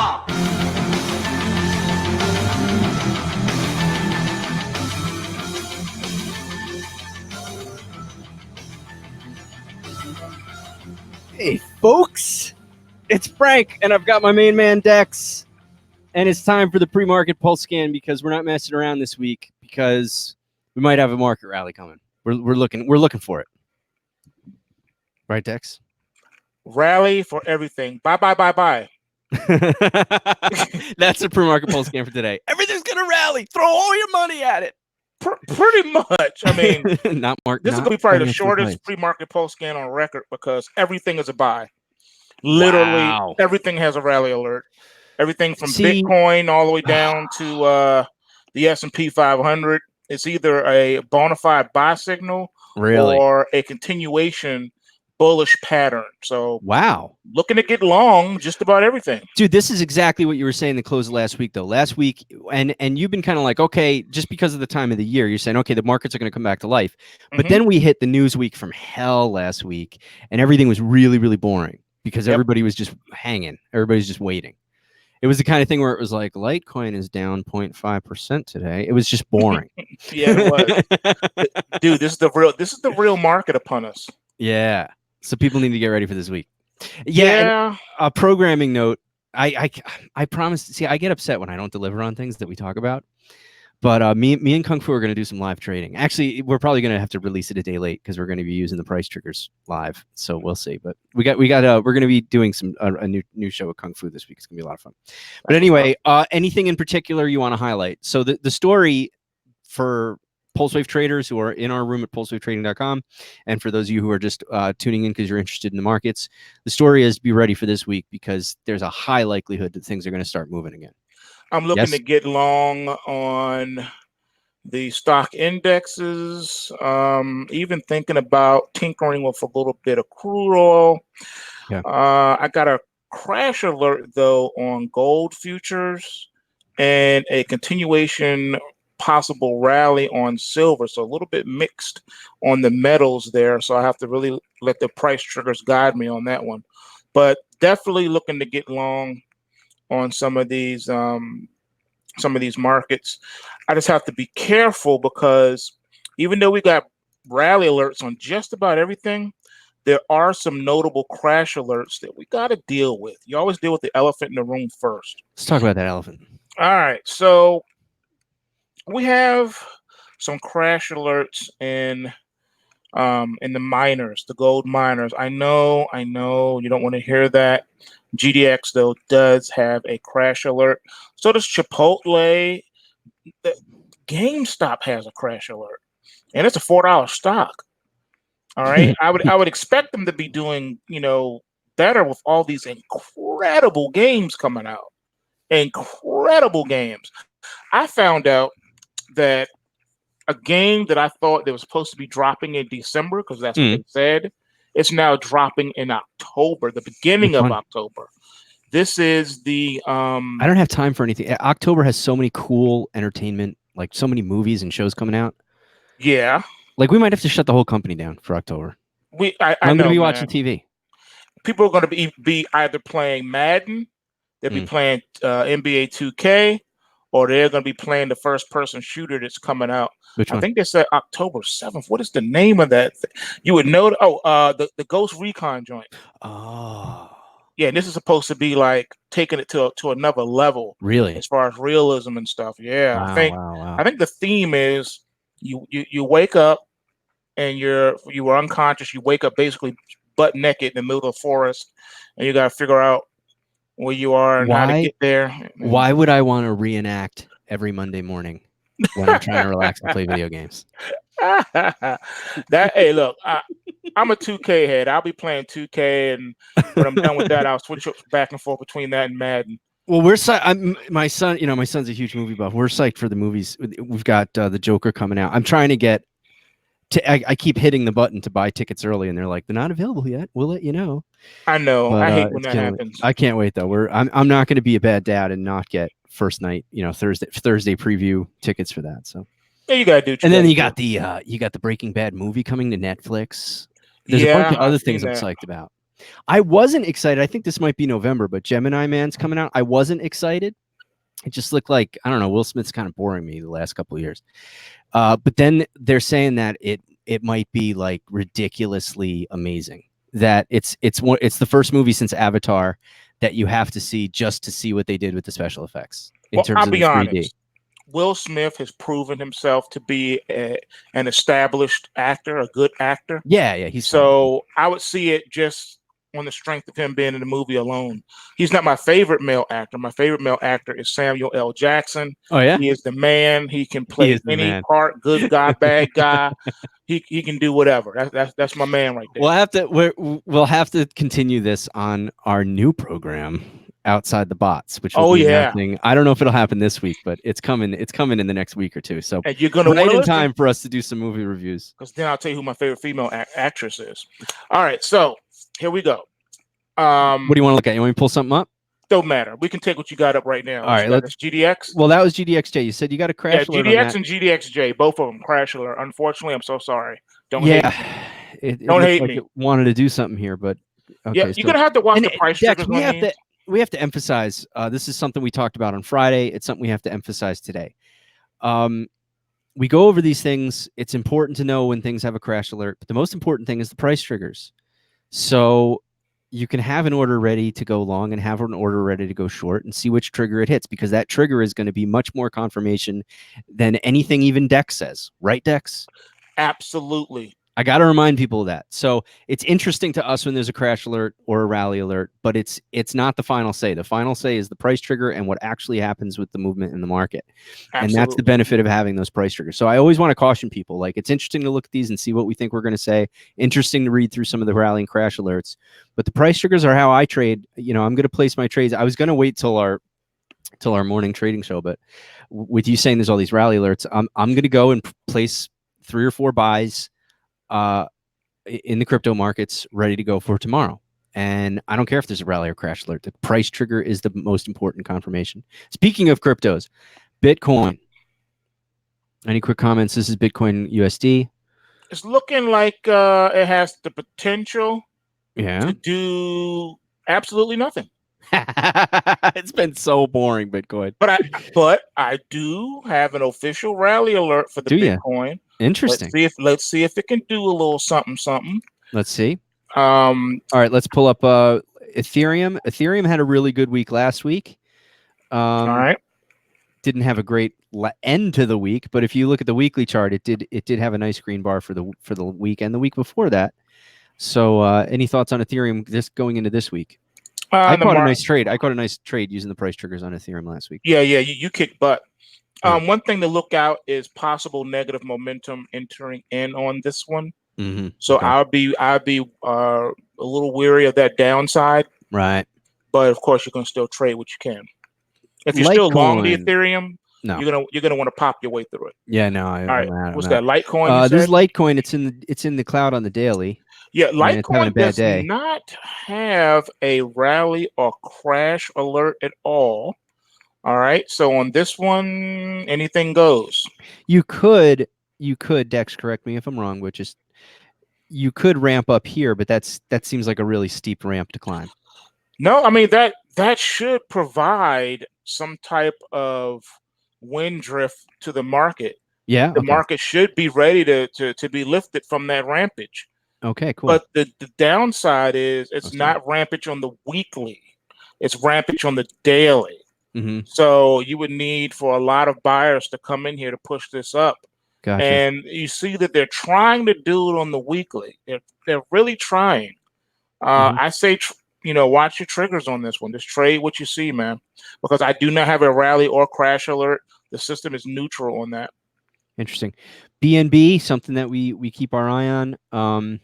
Hey, folks, it's Frank, and I've got my main man, Dex, and it's time for the pre-market PulseScan because we're not messing around this week because we might have a market rally coming. We're looking for it. Right, Dex? Rally for everything. Bye. That's the pre-market PulseScan for today. Everything's going to rally. Throw all your money at it. Pretty much. I mean, this is going to be probably the shortest pre-market PulseScan on record because everything is a buy. Literally, everything has a rally alert. Everything from Bitcoin all the way down to the S&P 500. It's either a bona fide buy signal or a continuation bullish pattern. So looking to get long just about everything. Dude, this is exactly what you were saying the close of last week, though. Last week, and you've been kind of like, okay, just because of the time of the year, you're saying, okay, the markets are going to come back to life. But then we hit the news week from hell last week, and everything was really, really boring because everybody was just hanging. Everybody's just waiting. It was the kind of thing where it was like, Litecoin is down 0.5% today. It was just boring. Yeah, it was. Dude, this is the real market upon us. Yeah. So people need to get ready for this week. Yeah. And a programming note. I promise. See, I get upset when I don't deliver on things that we talk about. But me and Kung Fu are going to do some live trading. Actually, we're probably going to have to release it a day late because we're going to be using the price triggers live. So we'll see. But we're going to be doing a new show with Kung Fu this week. It's going to be a lot of fun. But anyway, anything in particular you want to highlight? So the story for PulseWave traders who are in our room at pulsewavetrading.com, and for those of you who are just tuning in because you're interested in the markets, the story is be ready for this week because there's a high likelihood that things are going to start moving again. I'm looking to get long on the stock indexes, even thinking about tinkering with a little bit of crude oil. Yeah. I got a crash alert, though, on gold futures and a continuation possible rally on silver. So a little bit mixed on the metals there. So I have to really let the price triggers guide me on that one. But definitely looking to get long on some of these markets. I just have to be careful because even though we got rally alerts on just about everything, there are some notable crash alerts that we got to deal with. You always deal with the elephant in the room first. Let's talk about that elephant. All right. So we have some crash alerts in the miners, the gold miners. I know you don't want to hear that. GDX, though, does have a crash alert. So does Chipotle. GameStop has a crash alert, and it's a $4 stock. All right, I would expect them to be doing better with all these incredible games coming out. Incredible games. I found out that a game that I thought that was supposed to be dropping in December, because that's what they said, it's now dropping in October, the beginning of October. This is the I don't have time for anything. October has so many cool entertainment, like so many movies and shows coming out. Yeah. Like we might have to shut the whole company down for October. I'm going to be watching TV. People are going to be either playing Madden, they'll be playing NBA 2K, or they're going to be playing the first-person shooter that's coming out. Which one? I think they said October 7th. What is the name of that? You would know. The Ghost Recon joint. Oh. Yeah, and this is supposed to be like taking it to another level. Really? As far as realism and stuff. Yeah. Wow, I think the theme is you wake up and you were unconscious. You wake up basically butt naked in the middle of the forest, and you got to figure out where you are and how to get there. Why would I want to reenact every Monday morning when I'm trying to relax and play video games? Hey, look, I'm a 2K head. I'll be playing 2K, and when I'm done with that, I'll switch up back and forth between that and Madden. Well, my son. My son's a huge movie buff. We're psyched for the movies. We've got the Joker coming out. I'm trying to get. I keep hitting the button to buy tickets early, and they're like, they're not available yet. We'll let you know. I know. But, I hate when that happens. I can't wait though. I'm not going to be a bad dad and not get first night, Thursday preview tickets for that. So yeah, you gotta do. And then you got the Breaking Bad movie coming to Netflix. There's a bunch of other things I'm psyched about. I wasn't excited. I think this might be November, but Gemini Man's coming out. I wasn't excited. It just looked like, I don't know, Will Smith's kind of boring me the last couple of years. But then they're saying that it might be like ridiculously amazing. That it's the first movie since Avatar that you have to see just to see what they did with the special effects in terms I'll of the be 3D. honest. Will Smith has proven himself to be an established actor, a good actor. Yeah, he's so fine. I would see it just on the strength of him being in the movie alone. He's not my favorite male actor. My favorite male actor is Samuel L. Jackson. Oh yeah, he is the man. He can play any man. part, good guy, bad guy. He can do whatever. That's my man right there. We'll have to continue this on our new program, Outside the Bots, which will be happening. I don't know if it'll happen this week, but it's coming. It's coming in the next week or two. So and you're gonna right in time for us to do some movie reviews. Because then I'll tell you who my favorite female actress is. All right, so here we go. What do you want to look at? You want me to pull something up? Don't matter. We can take what you got up right now. All right, let's GDX. Well, that was GDXJ. You said you got a crash alert. GDX and GDXJ, both of them crash alert. Unfortunately, I'm so sorry. Don't hate me. Don't hate me. It wanted to do something here, but okay. Yeah, you're gonna have to watch the price triggers. We have to emphasize. This is something we talked about on Friday. It's something we have to emphasize today. We go over these things. It's important to know when things have a crash alert, but the most important thing is the price triggers. So you can have an order ready to go long and have an order ready to go short and see which trigger it hits, because that trigger is going to be much more confirmation than anything even Dex says. Right, Dex? Absolutely. I got to remind people of that. So it's interesting to us when there's a crash alert or a rally alert, but it's not the final say. The final say is the price trigger and what actually happens with the movement in the market. Absolutely. And that's the benefit of having those price triggers. So I always want to caution people, like, it's interesting to look at these and see what we think we're going to say. Interesting to read through some of the rally and crash alerts, but the price triggers are how I trade. You know, I'm going to place my trades. I was going to wait till our morning trading show, but with you saying there's all these rally alerts, I'm going to go and place 3 or 4 buys in the crypto markets ready to go for tomorrow. And I don't care if there's a rally or crash alert. The price trigger is the most important confirmation. Speaking of cryptos, Bitcoin. Any quick comments? This is Bitcoin USD. It's looking like it has the potential to do absolutely nothing. It's been so boring, Bitcoin. But I do have an official rally alert for the Bitcoin. Interesting. Let's see if it can do a little something. Let's see. All right, let's pull up Ethereum. Ethereum had a really good week last week. All right. Didn't have a great end to the week, but if you look at the weekly chart, it did have a nice green bar for the week and the week before that. So any thoughts on Ethereum just going into this week? I caught a nice trade. I caught a nice trade using the price triggers on Ethereum last week. Yeah, you kicked butt. One thing to look out is possible negative momentum entering in on this one. Mm-hmm. So I'll be a little weary of that downside. Right. But of course, you can still trade what you can. If you're still long the Ethereum, you're gonna want to pop your way through it. Yeah, no. All right. What's that? Litecoin? This is Litecoin. It's in the cloud on the daily. Yeah, Litecoin does not have a rally or crash alert at all. All right. So on this one, anything goes. You could, Dex, correct me if I'm wrong, but just you could ramp up here, but that seems like a really steep ramp to climb. No, I mean that should provide some type of wind drift to the market. Yeah. The market should be ready to be lifted from that rampage. Okay, cool. But the downside is it's not rampage on the weekly. It's rampage on the daily. Mm-hmm. So you would need for a lot of buyers to come in here to push this up. Gotcha. And you see that they're trying to do it on the weekly. They're really trying. I say, watch your triggers on this one. Just trade what you see, man. Because I do not have a rally or crash alert. The system is neutral on that. Interesting. BNB, something that we keep our eye on.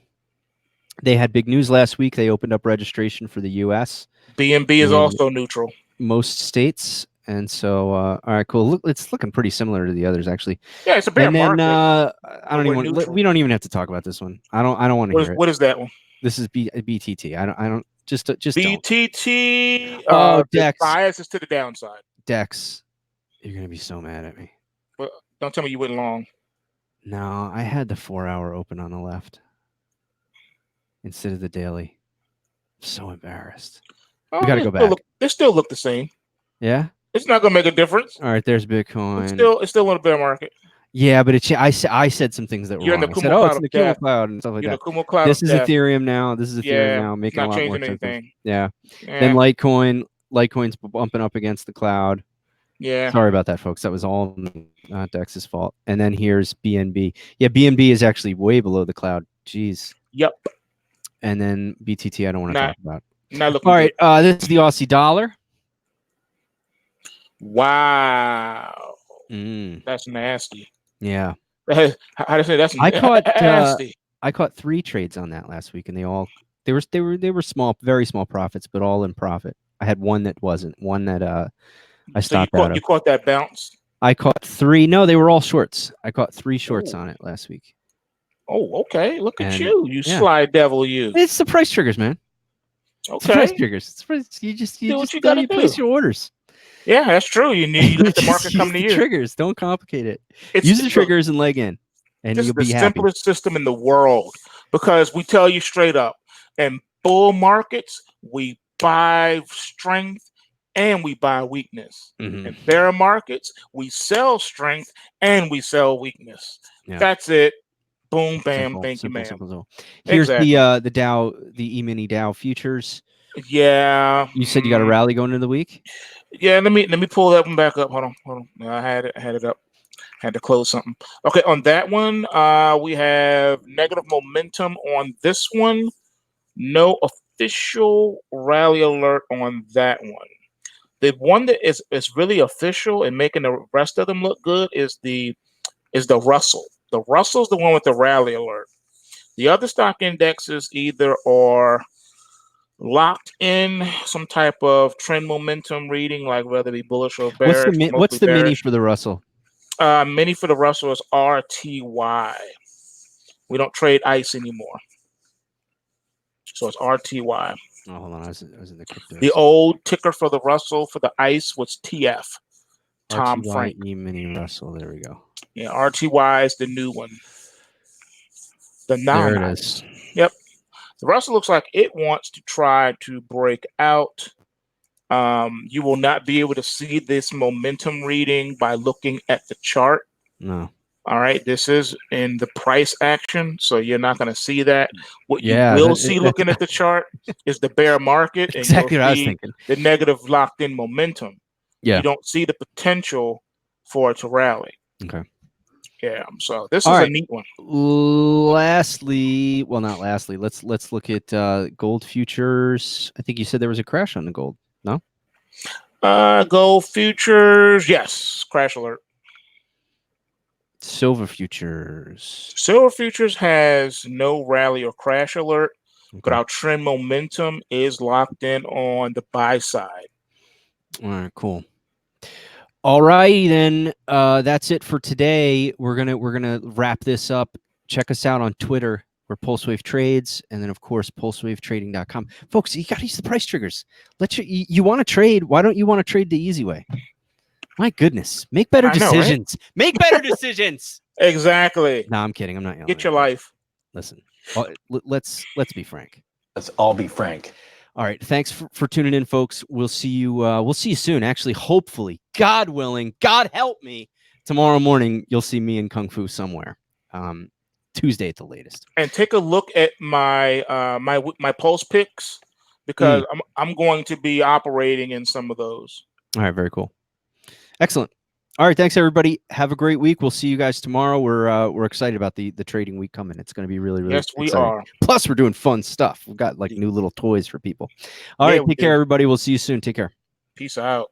They had big news last week. They opened up registration for the U.S. BNB is also neutral. Most states. And so, all right, cool. Look, it's looking pretty similar to the others, actually. Yeah, it's a bear market. We don't even have to talk about this one. I don't want to hear it. What is that one? This is BTT. I don't just BTT. Dex. Bias is to the downside. Dex, you're gonna be so mad at me. Well, don't tell me you went long. No, I had the 4-hour open on the left instead of the daily. So embarrassed. We got to go back. They still look the same. Yeah. It's not gonna make a difference. All right. There's Bitcoin. It's still in a bear market. Yeah, but I said some things that were wrong. I said, "Oh, it's in the Kumo cloud and stuff like that." This is Ethereum now. This is Ethereum now, making a lot more sense. Yeah. Then Litecoin's bumping up against the cloud. Yeah. Sorry about that, folks. That was all not Dex's fault. And then here's BNB. Yeah, BNB is actually way below the cloud. Jeez. Yep. And then BTT, I don't want to talk about. Not looking all right. This is the Aussie dollar. Wow. That's nasty. Yeah. How do I say that's nasty? I caught 3 trades on that last week, and they were small, very small profits, but all in profit. I had one that wasn't. One that I stopped out of. You caught that bounce? I caught 3. No, they were all shorts. I caught 3 shorts on it last week. Oh, okay. Look at you, sly devil, you. It's the price triggers, man. Okay. It's the price triggers. You just place your orders. Yeah, that's true. You let the market come to you. Triggers. Don't complicate it. Use the triggers and leg in, and you'll be happy. This is the simplest system in the world, because we tell you straight up, in bull markets, we buy strength and we buy weakness. In bear markets, we sell strength and we sell weakness. Yeah. That's it. Boom, bam, thank you, ma'am. Here's the Dow, the E-mini Dow futures. Yeah. You said you got a rally going into the week? Yeah, let me pull that one back up. Hold on. I had it up. Had to close something. Okay, on that one, we have negative momentum on this one. No official rally alert on that one. The one that is really official and making the rest of them look good is the Russell. The Russell's the one with the rally alert. The other stock indexes either are locked in some type of trend momentum reading, like whether it be bullish or bearish. What's the mini for the Russell? Mini for the Russell is RTY. We don't trade ICE anymore, so it's RTY. Oh, hold on, I was in the crypto. The old ticker for the Russell for the ICE was TF. Tom RTY Frank. E-mini Russell. There we go. Yeah, RTY is the new one. The non. There it is. Yep. The Russell looks like it wants to try to break out. You will not be able to see this momentum reading by looking at the chart. No. All right. This is in the price action, so you're not going to see that. What you will see looking at the chart is the bear market. Exactly what I was thinking. The negative locked-in momentum. Yeah. You don't see the potential for it to rally. Okay. Yeah, so this is a neat one. Lastly, well, not lastly, let's look at gold futures. I think you said there was a crash on the gold. No? Gold futures, yes, crash alert. Silver futures. Silver futures has no rally or crash alert, but our trend momentum is locked in on the buy side. All right, cool. All righty then. That's it for today. We're gonna wrap this up. Check us out on Twitter. We're PulseWave Trades, and then of course PulseWaveTrading.com. Folks, you gotta use the price triggers. You want to trade? Why don't you want to trade the easy way? My goodness, make better decisions. Right? Make better decisions. Exactly. No, I'm kidding. I'm not yelling. Get your life. Listen, let's be frank. Let's all be frank. All right. Thanks for tuning in, folks. We'll see you. We'll see you soon. Actually, hopefully, God willing, God help me. Tomorrow morning, you'll see me in Kung Fu somewhere. Tuesday at the latest. And take a look at my my pulse picks, because I'm going to be operating in some of those. All right. Very cool. Excellent. All right. Thanks, everybody. Have a great week. We'll see you guys tomorrow. We're excited about the trading week coming. It's going to be really exciting. We are. Plus, we're doing fun stuff. We've got like new little toys for people. All right. Take care, everybody. We'll see you soon. Take care. Peace out.